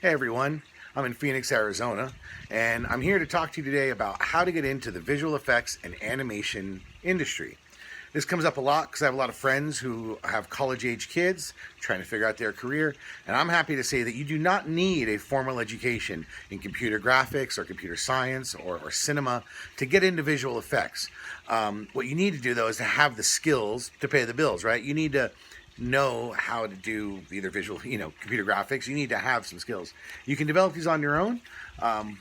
Hey everyone, I'm in Phoenix, Arizona, and I'm here to talk to you today about how to get into the visual effects and animation industry. This comes up a lot because I have a lot of friends who have college-age kids trying to figure out their career, and I'm happy to say that you do not need a formal education in computer graphics or computer science or cinema to get into visual effects. What you need to do, though, is to have the skills to pay the bills, right? You need to know how to do either visual, computer graphics. You need to have some skills. You can develop these on your own,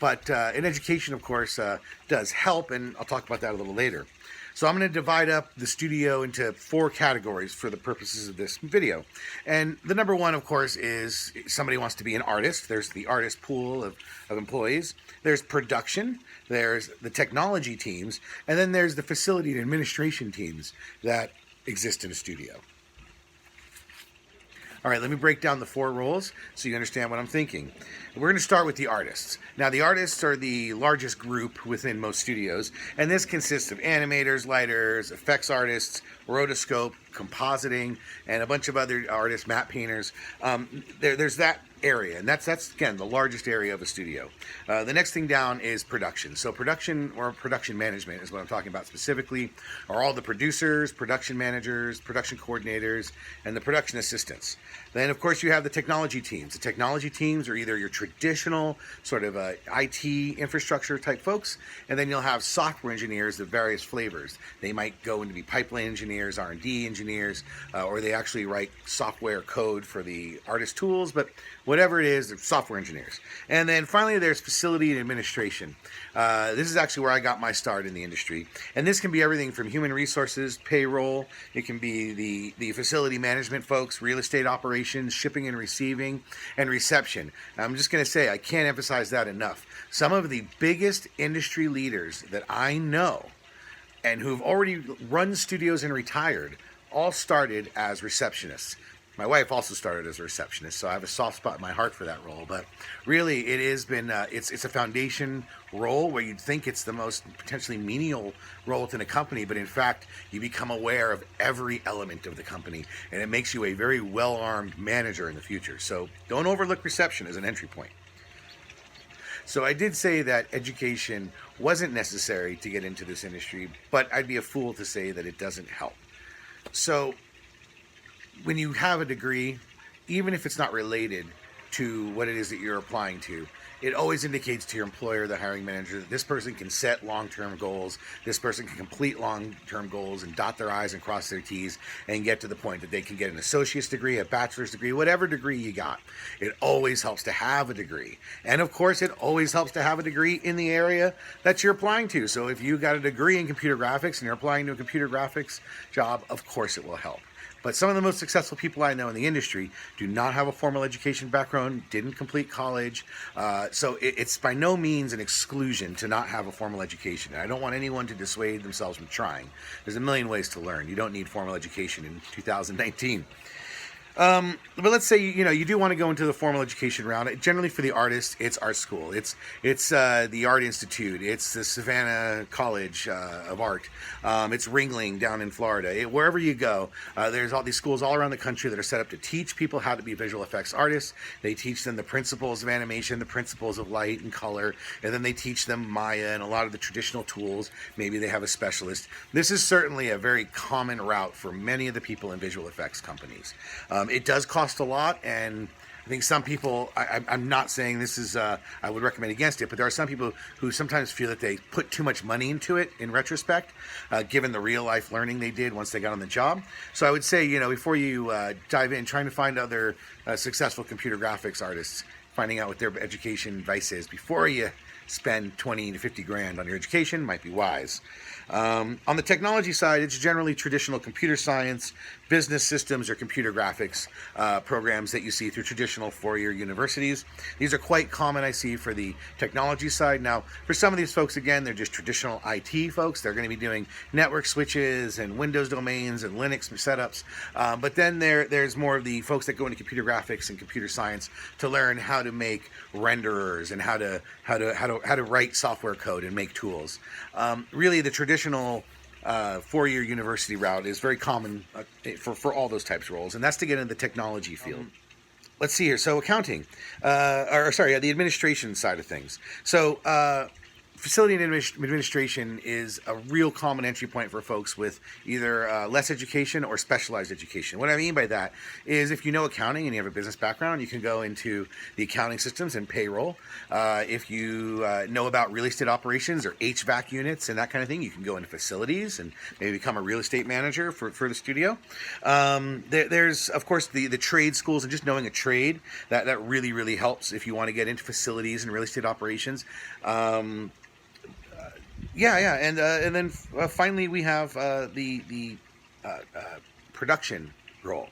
but an education, of course, does help, and I'll talk about that a little later. So I'm going to divide up the studio into 4 categories for the purposes of this video. And the number one, of course, is somebody wants to be an artist. There's the artist pool of employees. There's production. There's the technology teams. And then there's the facility and administration teams that exist in a studio. All right, let me break down the 4 roles so you understand what I'm thinking. We're going to start with the artists. Now, the artists are the largest group within most studios, and this consists of animators, lighters, effects artists, rotoscope, compositing, and a bunch of other artists, matte painters. There's that area, and that's again the largest area of a studio. The next thing down is production. So production or production management is what I'm talking about specifically, are all the producers, production managers, production coordinators, and the production assistants. Then, of course, you have the technology teams. The technology teams are either your traditional sort of IT infrastructure type folks, and then you'll have software engineers of various flavors. They might go into be pipeline engineers, R&D engineers, or they actually write software code for the artist tools, but whatever it is, they're software engineers. And then finally, there's facility and administration. This is actually where I got my start in the industry. And this can be everything from human resources, payroll. It can be the facility management folks, real estate operations, shipping and receiving, and reception. I'm just going to say, I can't emphasize that enough. Some of the biggest industry leaders that I know and who've already run studios and retired all started as receptionists. My wife also started as a receptionist, so I have a soft spot in my heart for that role. But really, it has been it's a foundation role where you'd think it's the most potentially menial role within a company, but in fact, you become aware of every element of the company, and it makes you a very well-armed manager in the future. So don't overlook reception as an entry point. So I did say that education wasn't necessary to get into this industry, but I'd be a fool to say that it doesn't help. So when you have a degree, even if it's not related to what it is that you're applying to, it always indicates to your employer, the hiring manager, that this person can set long-term goals, this person can complete long-term goals and dot their I's and cross their T's and get to the point that they can get an associate's degree, a bachelor's degree, whatever degree you got. It always helps to have a degree. And of course, it always helps to have a degree in the area that you're applying to. So if you got a degree in computer graphics and you're applying to a computer graphics job, of course it will help. But some of the most successful people I know in the industry do not have a formal education background, didn't complete college. So it's by no means an exclusion to not have a formal education. And I don't want anyone to dissuade themselves from trying. There's a million ways to learn. You don't need formal education in 2019. But let's say you do want to go into the formal education route. Generally, for the artists, it's art school. It's the Art Institute. It's the Savannah College of Art. It's Ringling down in Florida. Wherever you go, there's all these schools all around the country that are set up to teach people how to be visual effects artists. They teach them the principles of animation, the principles of light and color, and then they teach them Maya and a lot of the traditional tools. Maybe they have a specialist. This is certainly a very common route for many of the people in visual effects companies. It does cost a lot, and I think some people, I'm not saying this is, I would recommend against it, but there are some people who sometimes feel that they put too much money into it in retrospect, given the real life learning they did once they got on the job. So I would say, before you dive in, trying to find other successful computer graphics artists, finding out what their education advice is before you spend 20 to 50 grand on your education might be wise. On the technology side, it's generally traditional computer science, business systems, or computer graphics programs that you see through traditional four-year universities. These are quite common, I see, for the technology side. Now, for some of these folks, again, they're just traditional IT folks. They're going to be doing network switches and Windows domains and Linux setups. But then there's more of the folks that go into computer graphics and computer science to learn how to make renderers and how to write software code and make tools. Really, the traditional four-year university route is very common for all those types of roles, and that's to get into the technology field. let's see here. So accounting, the administration side of things. So facility and administration is a real common entry point for folks with either less education or specialized education. What I mean by that is if you know accounting and you have a business background, you can go into the accounting systems and payroll. If you know about real estate operations or HVAC units and that kind of thing, you can go into facilities and maybe become a real estate manager for the studio. There's, of course, the trade schools, and just knowing a trade, that really, really helps if you want to get into facilities and real estate operations. And then finally we have the production role.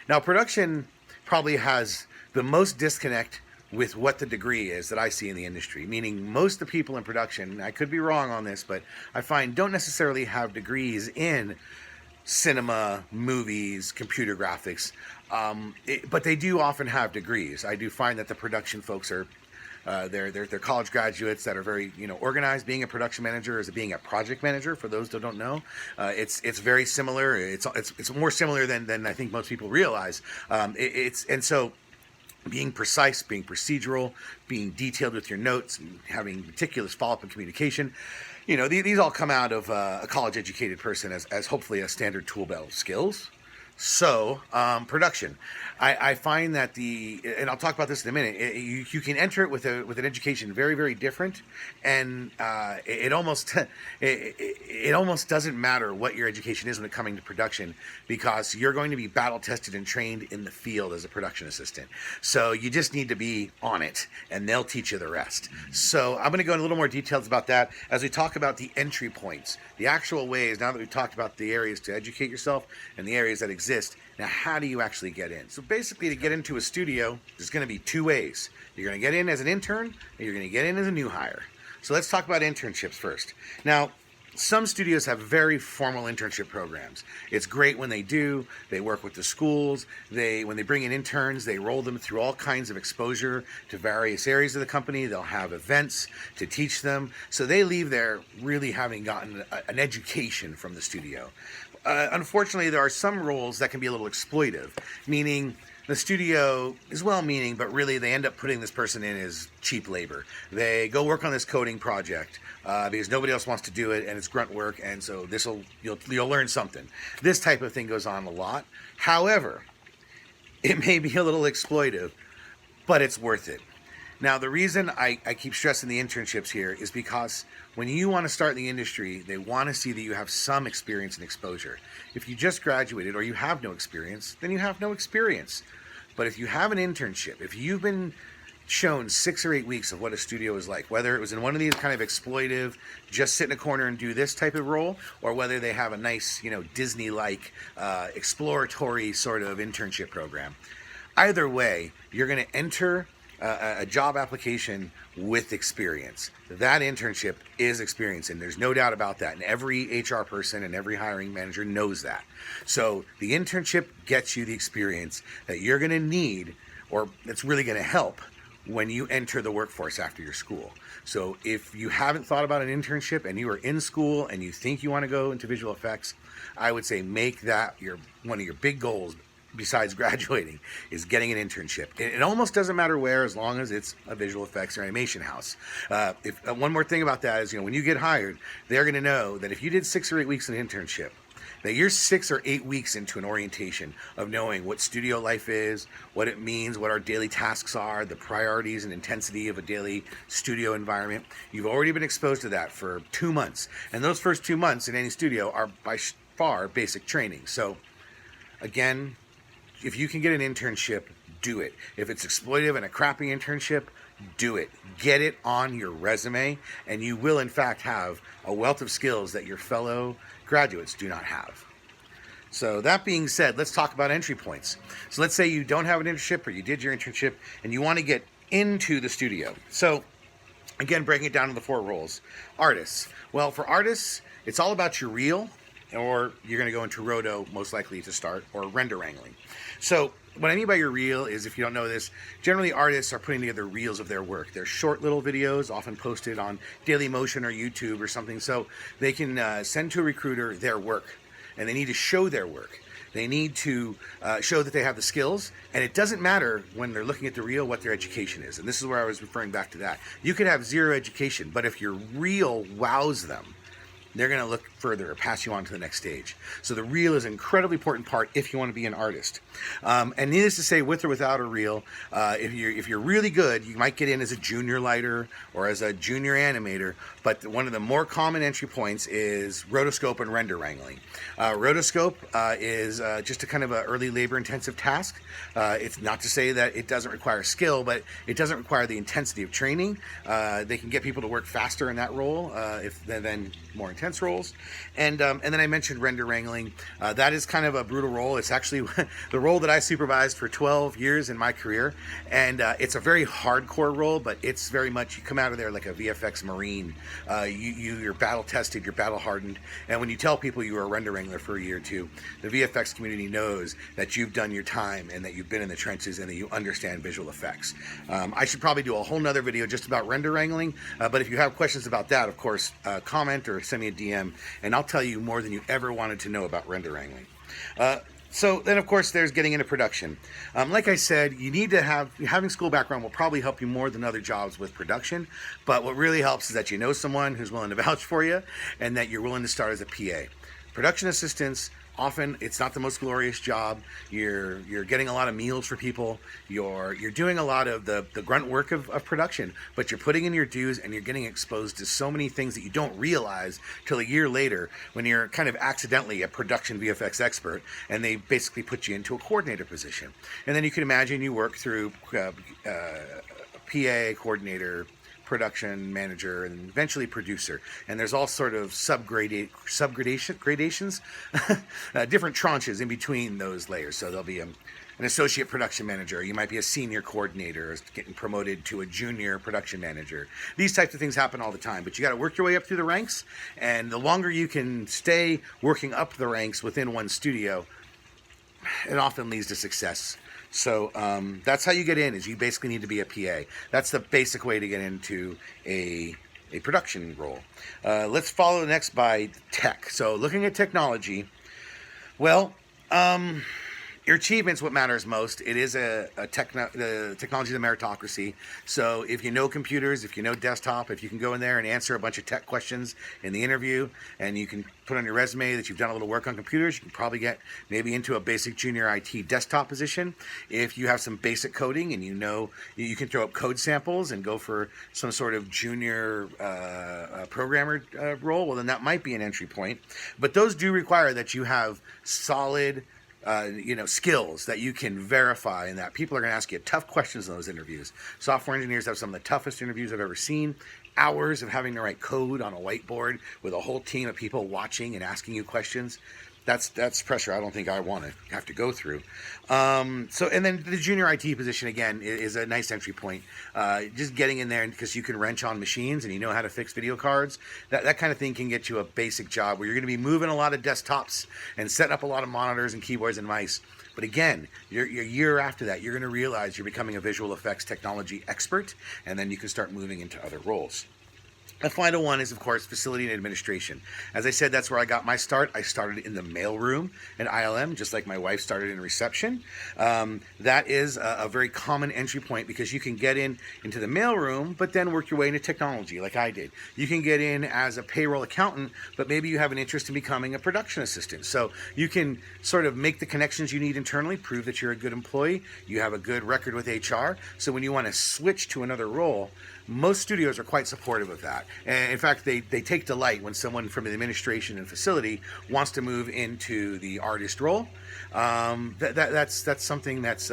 Now, production probably has the most disconnect with what the degree is that I see in the industry, meaning most of the people in production, I could be wrong on this, but I find don't necessarily have degrees in cinema, movies, computer graphics, but they do often have degrees. I do find that the production folks are they're college graduates that are very organized. Being a production manager is being a project manager. For those that don't know, it's very similar. It's more similar than I think most people realize. And so being precise, being procedural, being detailed with your notes, and having meticulous follow-up and communication. These all come out of a college-educated person as hopefully a standard tool belt of skills. So, production. I find that and I'll talk about this in a minute, you can enter it with an education very, very different, and it almost doesn't matter what your education is when it comes to production, because you're going to be battle tested and trained in the field as a production assistant. So you just need to be on it, and they'll teach you the rest. So I'm going to go into a little more details about that as we talk about the entry points, the actual ways, now that we've talked about the areas to educate yourself and the areas that exist. Now, how do you actually get in? So basically, to get into a studio, there's going to be two ways. You're going to get in as an intern, and you're going to get in as a new hire. So let's talk about internships first. Now, some studios have very formal internship programs. It's great when they do. They work with the schools. When they bring in interns, they roll them through all kinds of exposure to various areas of the company. They'll have events to teach them. So they leave there really having gotten an education from the studio. Unfortunately, there are some roles that can be a little exploitive, meaning the studio is well-meaning, but really they end up putting this person in as cheap labor. They go work on this coding project because nobody else wants to do it, and it's grunt work, and so you'll learn something. This type of thing goes on a lot. However, it may be a little exploitive, but it's worth it. Now, the reason I keep stressing the internships here is because when you want to start in the industry, they want to see that you have some experience and exposure. If you just graduated or you have no experience, then you have no experience. But if you have an internship, if you've been shown 6 or 8 weeks of what a studio is like, whether it was in one of these kind of exploitive, just sit in a corner and do this type of role, or whether they have a nice, Disney-like exploratory sort of internship program, either way, you're going to enter a job application with experience. That internship is experience, and there's no doubt about that. And every HR person and every hiring manager knows that. So the internship gets you the experience that you're going to need, or it's really going to help when you enter the workforce after your school. So if you haven't thought about an internship and you are in school and you think you want to go into visual effects, I would say make that one of your big goals besides graduating, is getting an internship. It almost doesn't matter where, as long as it's a visual effects or animation house. One more thing about that is, when you get hired, they're going to know that if you did 6 or 8 weeks in an internship, that you're 6 or 8 weeks into an orientation of knowing what studio life is, what it means, what our daily tasks are, the priorities and intensity of a daily studio environment. You've already been exposed to that for 2 months. And those first 2 months in any studio are by far basic training. So again, if you can get an internship, do it. If it's exploitive and a crappy internship, do it. Get it on your resume, and you will in fact have a wealth of skills that your fellow graduates do not have. So that being said, let's talk about entry points. So let's say you don't have an internship, or you did your internship and you want to get into the studio. So again, breaking it down to the 4 roles. Artists. Well, for artists, it's all about your reel, or you're going to go into roto most likely to start, or render wrangling. So what I mean by your reel is, if you don't know this, generally artists are putting together reels of their work. They're short little videos, often posted on Dailymotion or YouTube or something, so they can send to a recruiter their work, and they need to show their work. They need to show that they have the skills, and it doesn't matter when they're looking at the reel what their education is. And this is where I was referring back to that. You could have zero education, but if your reel wows them, they're going to look further or pass you on to the next stage. So the reel is an incredibly important part if you want to be an artist. And needless to say, with or without a reel, if you're really good, you might get in as a junior lighter or as a junior animator. But one of the more common entry points is rotoscope and render wrangling. Rotoscope is just a kind of an early labor-intensive task. It's not to say that it doesn't require skill, but it doesn't require the intensity of training. They can get people to work faster in that role than more intense roles. And then I mentioned render wrangling. That is kind of a brutal role. It's actually the role that I supervised for 12 years in my career. And it's a very hardcore role, but it's very much, you come out of there like a VFX Marine. You're battle tested, you're battle hardened. And when you tell people you were a render wrangler for a year or two, the VFX community knows that you've done your time and that you've been in the trenches and that you understand visual effects. I should probably do a whole nother video just about render wrangling. But if you have questions about that, of course, comment or send me a DM, and I'll tell you more than you ever wanted to know about render wrangling. So then, of course, there's getting into production. Like I said, you need to having school background will probably help you more than other jobs with production. But what really helps is that you know someone who's willing to vouch for you and that you're willing to start as a PA. Production assistants, often it's not the most glorious job. You're getting a lot of meals for people. You're doing a lot of the grunt work of production, but you're putting in your dues and you're getting exposed to so many things that you don't realize till a year later when you're kind of accidentally a production VFX expert and they basically put you into a coordinator position. And then you can imagine you work through PA, coordinator, production manager, and eventually producer. And there's all sort of gradations, different tranches in between those layers. So there'll be an associate production manager. You might be a senior coordinator, getting promoted to a junior production manager. These types of things happen all the time, but you got to work your way up through the ranks. And the longer you can stay working up the ranks within one studio, it often leads to success. So that's how you get in, is you basically need to be a PA. That's the basic way to get into a production role. Let's follow next by tech. So looking at technology, well, your achievement's what matters most. It is the technology of the meritocracy. So if you know computers, if you know desktop, if you can go in there and answer a bunch of tech questions in the interview, and you can put on your resume that you've done a little work on computers, you can probably get maybe into a basic junior IT desktop position. If you have some basic coding and you know you can throw up code samples and go for some sort of junior programmer role, well, then that might be an entry point. But those do require that you have solid skills that you can verify, and that people are going to ask you tough questions in those interviews. Software engineers have some of the toughest interviews I've ever seen. Hours of having to write code on a whiteboard with a whole team of people watching and asking you questions. That's pressure I don't think I want to have to go through. And then the junior IT position, again, is a nice entry point. Just getting in there because you can wrench on machines and you know how to fix video cards. That kind of thing can get you a basic job where you're going to be moving a lot of desktops and setting up a lot of monitors and keyboards and mice. But again, your year after that, you're going to realize you're becoming a visual effects technology expert, and then you can start moving into other roles. The final one is, of course, facility and administration. As I said, that's where I got my start. I started in the mailroom at ILM, just like my wife started in reception. That is a very common entry point because you can get into the mailroom, but then work your way into technology like I did. You can get in as a payroll accountant, but maybe you have an interest in becoming a production assistant. So you can sort of make the connections you need internally, prove that you're a good employee, you have a good record with HR. So when you want to switch to another role, most studios are quite supportive of that. And in fact, they take delight when someone from the administration and facility wants to move into the artist role. That's something that's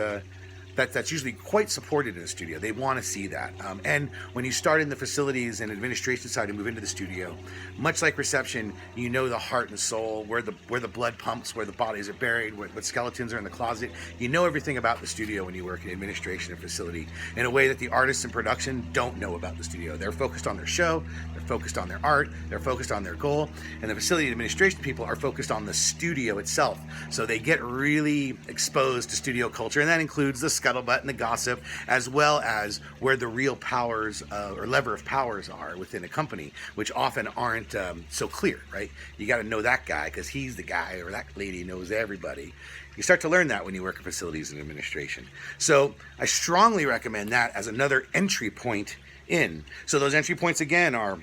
usually quite supported in a studio. They want to see that. And when you start in the facilities and administration side and move into the studio, much like reception, you know the heart and soul, where the blood pumps, where the bodies are buried, what skeletons are in the closet. You know everything about the studio when you work in administration and facility in a way that the artists in production don't know about the studio. They're focused on their show, they're focused on their art, they're focused on their goal, and the facility administration people are focused on the studio itself. So they get really exposed to studio culture, and that includes the scuttlebutt and the gossip, as well as where the real powers or lever of powers are within a company, which often aren't so clear, right? You got to know that guy because he's the guy, or that lady knows everybody. You start to learn that when you work in facilities and administration. So I strongly recommend that as another entry point in. So those entry points again are,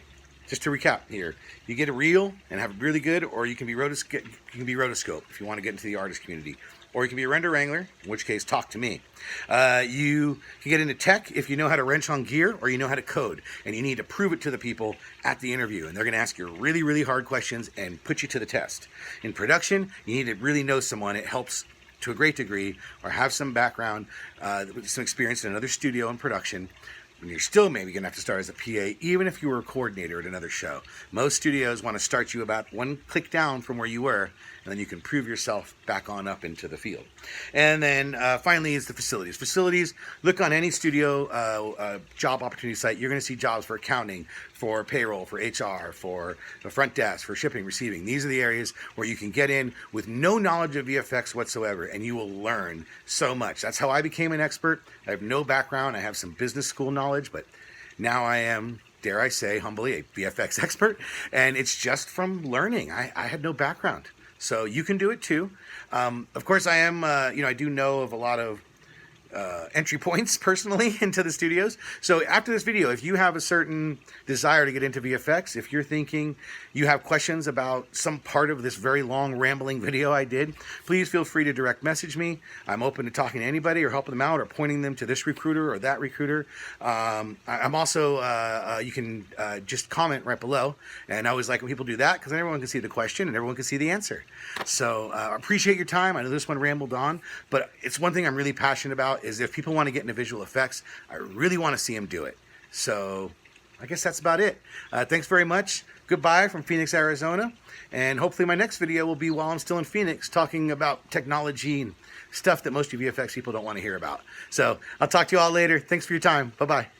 just to recap here, you get a reel and have it really good, or you can be rotoscope if you want to get into the artist community, or you can be a render wrangler, in which case talk to me. You can get into tech if you know how to wrench on gear, or you know how to code, and you need to prove it to the people at the interview, and they're going to ask you really, really hard questions and put you to the test. In production, you need to really know someone. It helps to a great degree, or have some background, some experience in another studio in production. And you're still maybe going to have to start as a PA, even if you were a coordinator at another show. Most studios want to start you about one click down from where you were, and then you can prove yourself back on up into the field. And then finally is the facilities. Facilities, look on any studio job opportunity site. You're going to see jobs for accounting, for payroll, for HR, for the front desk, for shipping, receiving. These are the areas where you can get in with no knowledge of VFX whatsoever, and you will learn so much. That's how I became an expert. I have no background. I have some business school knowledge, but now I am, dare I say, humbly, a VFX expert, and it's just from learning. I had no background. So you can do it too. Of course, I am, I do know of a lot of entry points personally into the studios. So after this video, if you have a certain desire to get into VFX, if you're thinking you have questions about some part of this very long rambling video I did, please feel free to direct message me. I'm open to talking to anybody or helping them out or pointing them to this recruiter or that recruiter. I'm also, you can just comment right below. And I always like when people do that because everyone can see the question and everyone can see the answer. So I appreciate your time. I know this one rambled on, but it's one thing I'm really passionate about is if people want to get into visual effects, I really want to see them do it. So I guess that's about it. Thanks very much. Goodbye from Phoenix, Arizona. And hopefully my next video will be while I'm still in Phoenix talking about technology and stuff that most of you VFX people don't want to hear about. So I'll talk to you all later. Thanks for your time. Bye-bye.